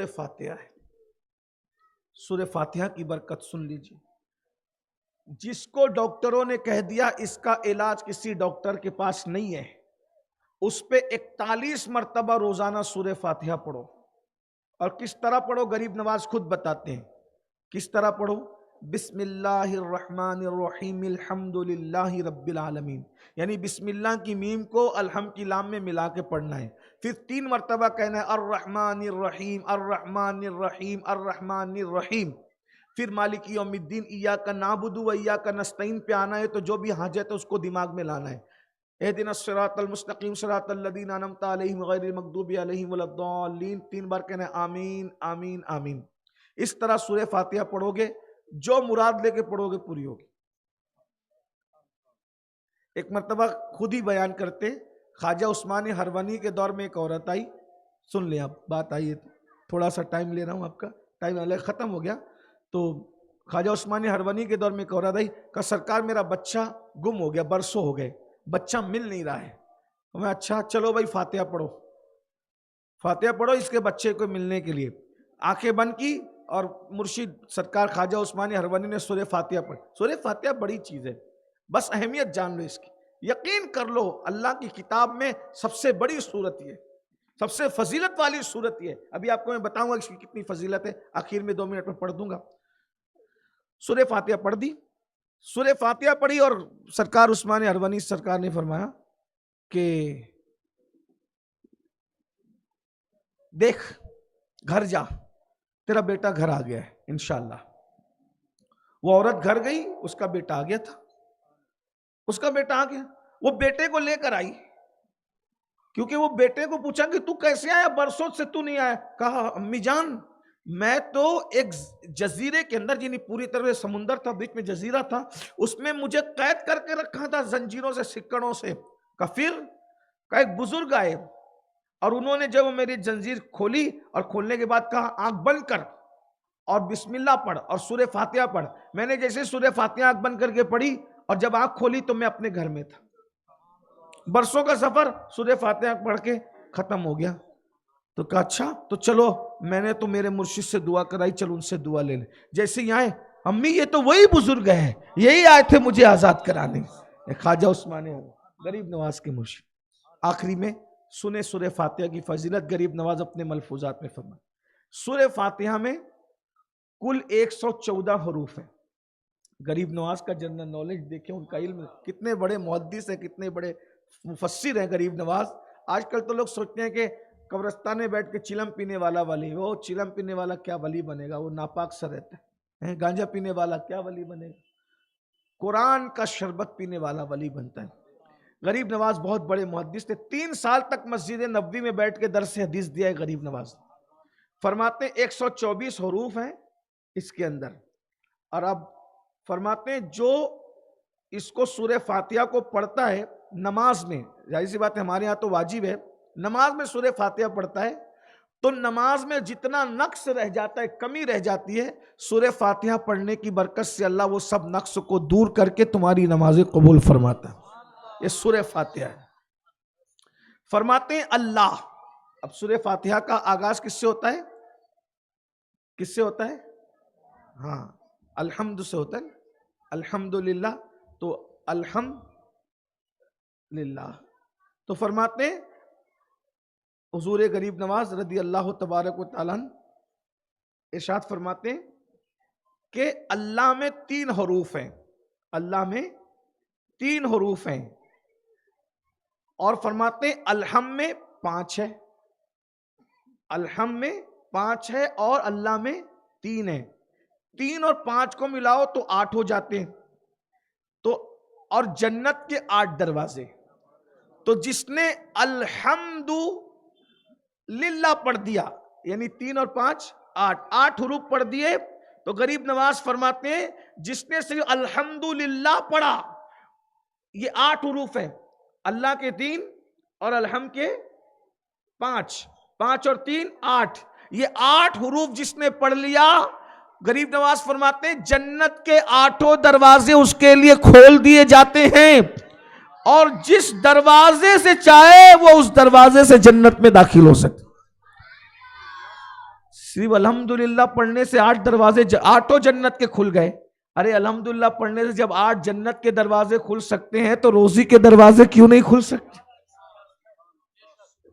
سورہ فاتحہ ہے. سورہ فاتحہ کی برکت سن لیجیے. جس کو ڈاکٹروں نے کہہ دیا اس کا علاج کسی ڈاکٹر کے پاس نہیں ہے، اس پہ 41 مرتبہ روزانہ سورہ فاتحہ پڑھو. اور کس طرح پڑھو غریب نواز خود بتاتے ہیں کس طرح پڑھو. بسم اللہ الرحمن الرحیم الحمد للہ رب العالمین، یعنی بسم اللہ کی میم کو الحمد کی لام میں ملا کے پڑھنا ہے. پھر 3 مرتبہ کہنا ہے الرحمن الرحیم الرحمن الرحیم الرحمن الرحیم. پھر مالک یوم الدین ایاک نعبد و ایاک نستعین پہ آنا ہے، تو جو بھی حاجت ہے اس کو دماغ میں لانا ہے. اہدنا الصراط المستقیم صراط الذین انعمت علیہم غیر المغضوب علیہم ولا الضالین. 3 بار کہنا ہے آمین آمین آمین. اس طرح سورہ فاتحہ پڑھو گے، جو مراد لے کے پڑھو گے پوری ہوگی. ایک مرتبہ خود ہی بیان کرتے، خواجہ عثمان ہروانی کے دور میں ایک عورت آئی. سن لیں آپ، بات آئی ہے، تھوڑا سا ٹائم لے رہا ہوں آپ کا، ٹائم ختم ہو گیا. تو خواجہ عثمان ہروانی کے دور میں ایک عورت آئی، کہا سرکار میرا بچہ گم ہو گیا، برسوں ہو گئے، بچہ مل نہیں رہا ہے. میں اچھا چلو بھائی فاتحہ پڑھو، فاتحہ پڑھو اس کے بچے کو ملنے کے لیے. آنکھیں بند کی اور مرشد سرکار خواجہ عثمان ہروانی نے سورہ فاتحہ پڑھی. سورہ فاتحہ بڑی چیز ہے، بس اہمیت جان لو اس کی، یقین کر لو اللہ کی کتاب میں سب سے بڑی سورت یہ، سب سے فضیلت والی سورت یہ. ابھی آپ کو میں بتاؤں گا اس کی کتنی فضیلت ہے، آخر میں 2 منٹ میں پڑھ دوں گا. سورہ فاتحہ پڑھ دی، سورہ فاتحہ پڑھی اور سرکار عثمان ہروانی سرکار نے فرمایا کہ دیکھ گھر جا، تیرا بیٹا گھر آ گیا ہے انشاءاللہ. وہ عورت گھر گئی، اس کا بیٹا آ گیا تھا، اس کا بیٹا آ گیا. وہ بیٹے کو لے کر آئی، کیونکہ وہ بیٹے کو پوچھا کہ تو کیسے آیا، برسوں سے تو نہیں آیا. کہا امی جان میں تو ایک جزیرے کے اندر، یعنی پوری طرح سمندر تھا، بیچ میں جزیرہ تھا، اس میں مجھے قید کر کے رکھا تھا زنجیروں سے سکڑوں سے. پھر ایک بزرگ آئے اور انہوں نے جب میری زنجیر کھولی اور کھولنے کے بعد کہا آنکھ بند کر اور بسم اللہ پڑھ اور سورہ فاتحہ پڑھ. میں نے جیسے سورہ فاتحہ آنکھ بند کر کے پڑھی اور جب آنکھ کھولی تو میں اپنے گھر میں تھا. برسوں کا سفر سورہ فاتحہ پڑھ کے ختم ہو گیا. تو کہا اچھا تو چلو، میں نے تو میرے مرشد سے دعا کرائی، چلو ان سے دعا لے لیں. جیسے ہی آئے امی یہ تو وہی بزرگ ہیں، یہی آئے تھے مجھے آزاد کرانے. خواجہ عثمان غریب نواز کے مرشد. آخری میں سنے سورہ فاتحہ کی فضیلت، غریب نواز اپنے ملفوظات میں فرمائے. سورہ فاتحہ میں کل 114 حروف ہیں. غریب نواز کا جنرل نالج دیکھیں، ان کا علم، کتنے بڑے محدث ہیں، کتنے بڑے مفسر ہیں غریب نواز. آج کل تو لوگ سوچتے ہیں کہ قبرستان میں بیٹھ کے چلم پینے والا ولی، وہ چلم پینے والا کیا ولی بنے گا، وہ ناپاک سا رہتا ہے. گانجا پینے والا کیا ولی بنے گا، قرآن کا شربت پینے والا ولی بنتا ہے. غریب نواز بہت بڑے محدث تھے، 3 سال تک مسجد نبوی میں بیٹھ کے درس حدیث دیا ہے غریب نواز. فرماتے ہیں 124 حروف ہیں اس کے اندر. اور اب فرماتے ہیں جو اس کو سورہ فاتحہ کو پڑھتا ہے نماز میں، ظاہر سی بات ہے ہمارے ہاں تو واجب ہے، نماز میں سورہ فاتحہ پڑھتا ہے تو نماز میں جتنا نقص رہ جاتا ہے، کمی رہ جاتی ہے، سورہ فاتحہ پڑھنے کی برکت سے اللہ وہ سب نقص کو دور کر کے تمہاری نمازیں قبول فرماتا ہے. یہ سورہ فاتحہ ہے. فرماتے ہیں اللہ. اب سورہ فاتحہ کا آغاز کس سے ہوتا ہے، کس سے ہوتا ہے؟ ہاں الحمد سے ہوتا ہے. الحمدللہ، تو الحمد للہ. تو فرماتے ہیں حضور غریب نواز رضی اللہ تبارک و تعالیٰ ارشاد فرماتے ہیں کہ اللہ میں 3 حروف ہیں، اللہ میں 3 حروف ہیں. اور فرماتے ہیں الحم میں 5 ہے، الحم میں 5 ہے اور اللہ میں 3 ہے. 3 اور 5 کو ملاؤ تو 8 ہو جاتے ہیں. تو اور جنت کے 8 دروازے. تو جس نے الحمد للہ پڑھ دیا، یعنی 3 اور 5 8 حروف پڑھ دیے، تو غریب نواز فرماتے ہیں جس نے صرف الحمدللہ پڑھا، یہ 8 حروف ہیں، اللہ کے 3 اور الحمد کے 5 اور 3 8، یہ 8 حروف جس نے پڑھ لیا، غریب نواز فرماتے ہیں جنت کے 8 دروازے اس کے لیے کھول دیے جاتے ہیں، اور جس دروازے سے چاہے وہ اس دروازے سے جنت میں داخل ہو سکتے. صرف الحمدللہ پڑھنے سے 8 دروازے 8 جنت کے کھل گئے. ارے الحمدللہ پڑھنے سے جب 8 جنت کے دروازے کھل سکتے ہیں تو روزی کے دروازے کیوں نہیں کھل سکتے؟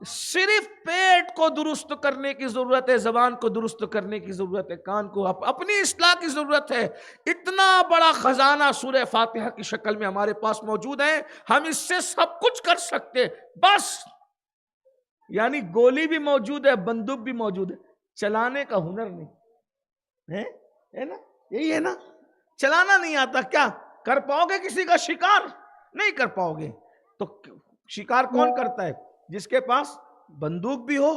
صرف پیٹ کو درست کرنے کی ضرورت ہے، زبان کو درست کرنے کی ضرورت ہے، کان کو اپنی اصلاح کی ضرورت ہے. اتنا بڑا خزانہ سورہ فاتحہ کی شکل میں ہمارے پاس موجود ہے، ہم اس سے سب کچھ کر سکتے. بس یعنی گولی بھی موجود ہے، بندوق بھی موجود ہے، چلانے کا ہنر نہیں ہے نا. یہی ہے نا، چلانا نہیں آتا. کیا کر پاؤ گے کسی کا شکار؟ نہیں کر پاؤ گے. تو شکار کون کرتا ہے؟ جس کے پاس بندوق بھی ہو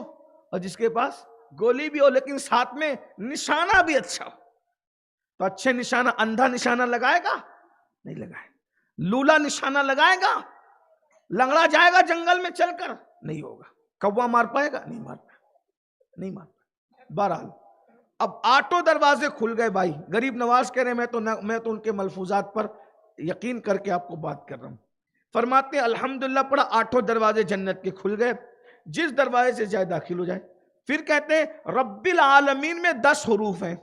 اور جس کے پاس گولی بھی ہو، لیکن ساتھ میں نشانہ بھی اچھا ہو. تو اچھے نشانہ، اندھا نشانہ لگائے گا؟ نہیں لگائے. لولا نشانہ لگائے گا؟ لنگڑا جائے گا جنگل میں چل کر؟ نہیں ہوگا. کوا مار پائے گا؟ نہیں مار پائے، نہیں مار پائے. بہرحال اب 8 دروازے کھل گئے. بھائی غریب نواز کہہ رہے ہیں میں تو ان کے ملفوظات پر یقین کر کے آپ کو بات کر رہا ہوں. فرماتے ہیں الحمدللہ پڑھا، 8 دروازے جنت کے کھل گئے، جس دروازے سے جائے داخل ہو جائے. پھر کہتے ہیں رب العالمین میں 10 حروف ہیں.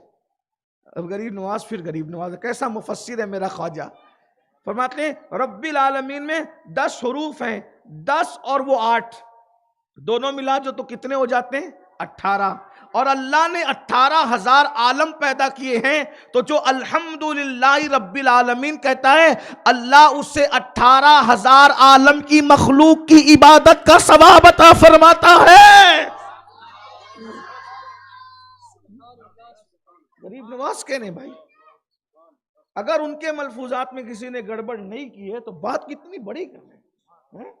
اب غریب نواز پھر غریب نواز کیسا مفسر ہے میرا خواجہ. فرماتے ہیں رب العالمین میں 10 حروف ہیں، 10 اور وہ 8 دونوں ملا جو تو کتنے ہو جاتے ہیں؟ 18. اور اللہ نے 18,000 عالم پیدا کیے ہیں. تو جو الحمدللہ رب العالمین کہتا ہے، اللہ اس سے 18,000 عالم کی مخلوق کی عبادت کا ثواب عطا فرماتا ہے. غریب نواز کہنے بھائی اگر ان کے ملفوظات میں کسی نے گڑبڑ نہیں کی ہے تو بات کتنی بڑی کر رہے ہیں.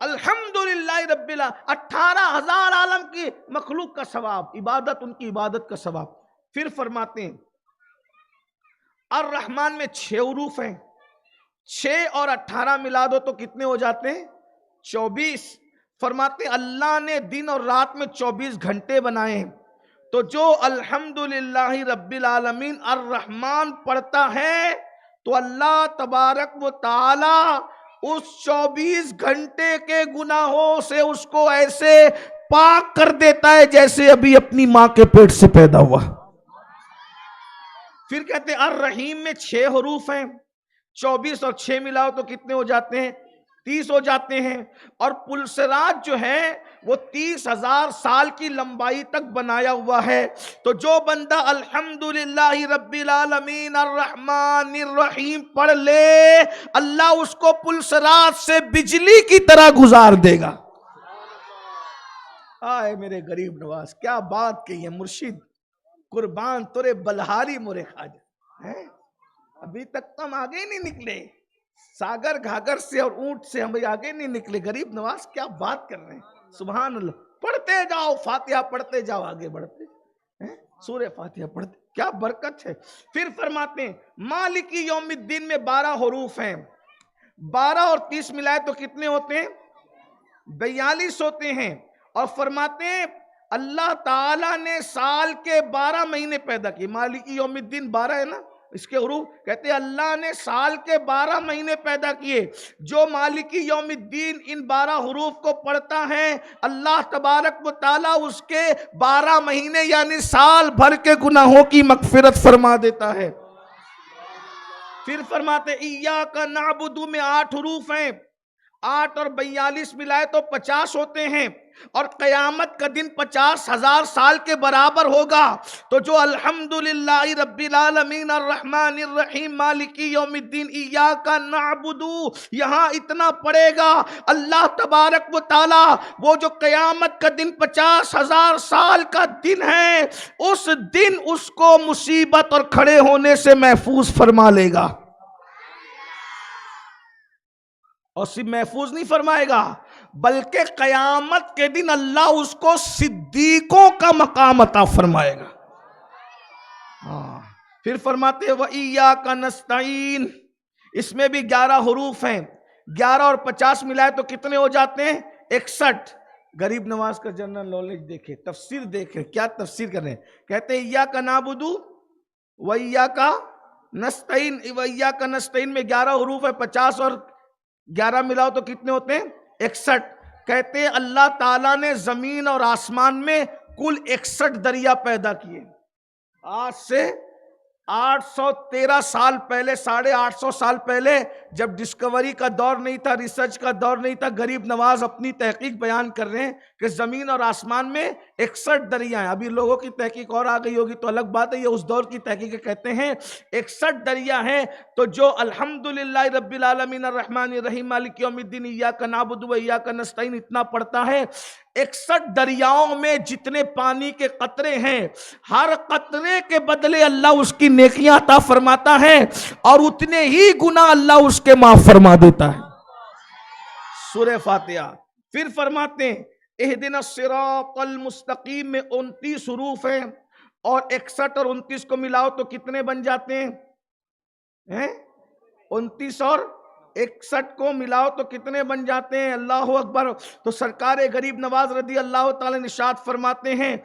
الحمدللہ رب العالمین 18,000 عالم کی مخلوق کا ثواب، عبادت، ان کی عبادت کا ثواب. پھر فرماتے ہیں الرحمن میں 6 حروف ہیں، 6 اور 18 ملا دو تو کتنے ہو جاتے ہیں؟ 24. فرماتے ہیں اللہ نے دن اور رات میں 24 گھنٹے بنائے ہیں. تو جو الحمدللہ رب العالمین الرحمن پڑھتا ہے تو اللہ تبارک و تعالی اس 24 گھنٹے کے گناہوں سے اس کو ایسے پاک کر دیتا ہے جیسے ابھی اپنی ماں کے پیٹ سے پیدا ہوا. پھر کہتے ہیں الرحیم میں 6 حروف ہیں، 24 اور 6 ملاؤ تو کتنے ہو جاتے ہیں؟ 30 ہو جاتے ہیں. اور پلسرات جو ہے وہ 30,000 سال کی لمبائی تک بنایا ہوا ہے. تو جو بندہ الحمدللہ رب العالمین الرحمن الرحیم پڑھ لے، اللہ اس کو پلسرات سے بجلی کی طرح گزار دے گا. آئے میرے غریب نواز کیا بات کہی ہے مرشد، قربان تورے بلہاری مورے خواجہ. ابھی تک تو ہم آگے نہیں نکلے، ساگر گھاگر سے اور اونٹ سے ہم آگے نہیں نکلے. غریب نواز کیا بات کر رہے ہیں، سبحان اللہ. پڑھتے جاؤ، فاتحہ پڑھتے جاؤ، آگے بڑھتے سورہ فاتحہ پڑھتے، کیا برکت ہے. پھر فرماتے ہیں مالکی یوم الدین میں 12 حروف ہیں، 12 اور 30 ملائے تو کتنے ہوتے ہیں؟ 42 ہوتے ہیں. اور فرماتے ہیں اللہ تعالیٰ نے سال کے 12 مہینے پیدا کیے. مالکی یوم الدین 12 ہے نا اس کے حروف. کہتے ہیں اللہ نے سال کے 12 مہینے پیدا کیے. جو مالکی یوم الدین ان 12 حروف کو پڑھتا ہے اللہ تبارک و تعالیٰ اس کے 12 مہینے یعنی سال بھر کے گناہوں کی مغفرت فرما دیتا ہے. پھر فرماتے ایاک نعبد میں 8 حروف ہیں، 8 اور 42 ملائے تو 50 ہوتے ہیں. اور قیامت کا دن 50,000 سال کے برابر ہوگا. تو جو الحمدللہ رب العالمین الرحمن الرحیم مالکی یوم الدین ایاک نعبد یہاں اتنا پڑے گا، اللہ تبارک و تعالی وہ جو قیامت کا دن 50,000 سال کا دن ہے اس دن اس کو مصیبت اور کھڑے ہونے سے محفوظ فرما لے گا. اور صرف محفوظ نہیں فرمائے گا بلکہ قیامت کے دن اللہ اس کو صدیقوں کا مقام عطا فرمائے گا. پھر فرماتے ہیں وَإِيَّاكَ نَسْتَعِينُ، اس میں بھی 11 حروف ہیں، 11 اور 50 ملائے تو کتنے ہو جاتے ہیں؟ 61. غریب نواز کا جنرل نالج دیکھیں، تفسیر دیکھیں، کیا تفسیر کر رہے ہیں. کہتے ہیں ایاک نعبد وایاک نستعین. وایاک نستعین میں 11 حروف ہے، 50 اور 11 ملاؤ تو کتنے ہوتے ہیں؟ 61. کہتے ہیں اللہ تعالیٰ نے زمین اور آسمان میں کل 61 دریا پیدا کیے. آج سے 813 سال پہلے، 850 سال پہلے، جب ڈسکوری کا دور نہیں تھا، ریسرچ کا دور نہیں تھا، غریب نواز اپنی تحقیق بیان کر رہے ہیں کہ زمین اور آسمان میں 61 دریا ہیں. ابھی لوگوں کی تحقیق اور آ گئی ہوگی تو الگ بات ہے، یہ اس دور کی تحقیق کہتے ہیں 61 دریا ہیں. تو جو الحمدللہ رب العالمین الرحمن الرحیم مالک یوم الدین ایاک نعبد و ایاک نستعین اتنا پڑھتا ہے، 61 دریاؤں میں جتنے پانی کے قطرے ہیں، ہر قطرے کے بدلے اللہ اس کی نیکیاں عطا فرماتا ہے اور اتنے ہی گناہ اللہ اس کے معاف فرما دیتا ہے. سورہ فاتحہ. پھر فرماتے ہیں اہدنا الصراط المستقیم میں 29 حروف ہیں اور 61 اور 29 کو ملاؤ تو کتنے بن جاتے ہیں؟ 29 اور 61 کو ملاؤ تو کتنے بن جاتے ہیں؟ اللہ اکبر. تو سرکار غریب نواز رضی اللہ تعالی ارشاد فرماتے ہیں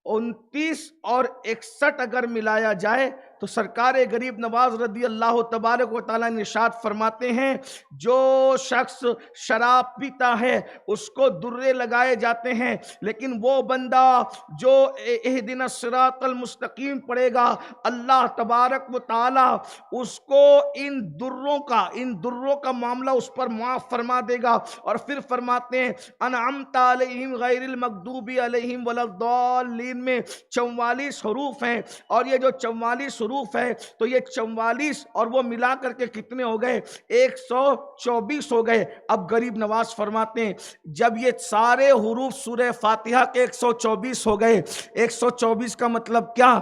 29 اور 61 اگر ملایا جائے تو سرکار غریب نواز رضی اللہ تبارک و تعالیٰ نے ارشاد فرماتے ہیں جو شخص شراب پیتا ہے اس کو درے لگائے جاتے ہیں، لیکن وہ بندہ جو اہدنا الصراط المستقیم پڑھے گا اللہ تبارک و تعالیٰ اس کو ان دروں کا معاملہ اس پر معاف فرما دے گا. اور پھر فرماتے ہیں انعمت علیہم غیر المغضوب علیہم ولا الضالین میں 44 حروف ہیں، اور یہ جو 44 حروف ہے تو یہ 44 اور وہ ملا کر کے کتنے ہو گئے؟ 124 ہو گئے. اب غریب نواز فرماتے ہیں جب یہ سارے حروف سورہ فاتحہ کے 124 ہو گئے، 124 کا مطلب کیا؟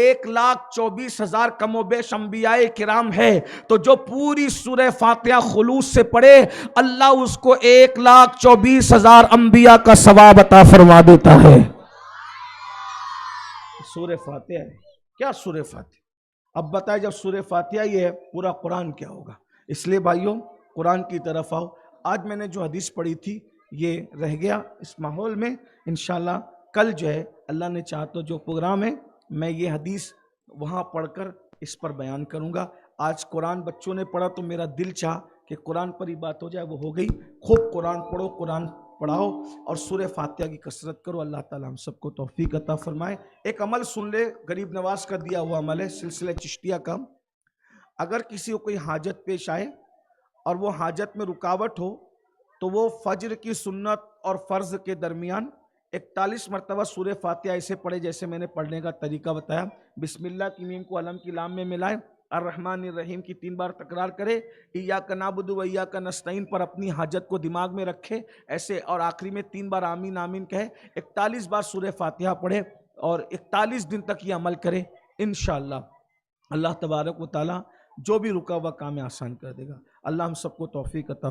1,24,000 کم و بیش انبیاء کرام ہے. تو جو پوری سورہ فاتحہ خلوص سے پڑھے اللہ اس کو 1,24,000 انبیاء کا ثواب عطا فرما دیتا ہے. سورہ فاتحہ ہے. کیا سورہ فاتحہ؟ اب بتائیں جب سورہ فاتحہ یہ ہے پورا قرآن کیا ہوگا؟ اس لیے بھائیوں قرآن کی طرف آؤ. آج میں نے جو حدیث پڑھی تھی یہ رہ گیا اس ماحول میں. انشاءاللہ کل جو ہے اللہ نے چاہا تو جو پروگرام ہے میں یہ حدیث وہاں پڑھ کر اس پر بیان کروں گا. آج قرآن بچوں نے پڑھا تو میرا دل چاہا کہ قرآن پر ہی بات ہو جائے، وہ ہو گئی. خوب قرآن پڑھو، قرآن پڑھاؤ اور سورہ فاتحہ کی کثرت کرو. اللہ تعالیٰ ہم سب کو توفیق عطا فرمائے. ایک عمل سن لے، غریب نواز کا دیا ہوا عمل ہے سلسلہ چشتیہ کا. اگر کسی کو کوئی حاجت پیش آئے اور وہ حاجت میں رکاوٹ ہو تو وہ فجر کی سنت اور فرض کے درمیان 41 مرتبہ سورہ فاتحہ ایسے پڑھے جیسے میں نے پڑھنے کا طریقہ بتایا. بسم اللہ کی میم کو علم کی لام میں ملائے، الرحمن الرحیم کی 3 بار تکرار کرے، ایاک نعبد و ایاک نستعین پر اپنی حاجت کو دماغ میں رکھے ایسے، اور آخری میں 3 بار آمین آمین کہے. 41 بار سورہ فاتحہ پڑھے اور 41 دن تک یہ عمل کرے. انشاءاللہ اللہ تبارک و تعالی جو بھی رکا ہوا کام آسان کر دے گا. اللہ ہم سب کو توفیق عطا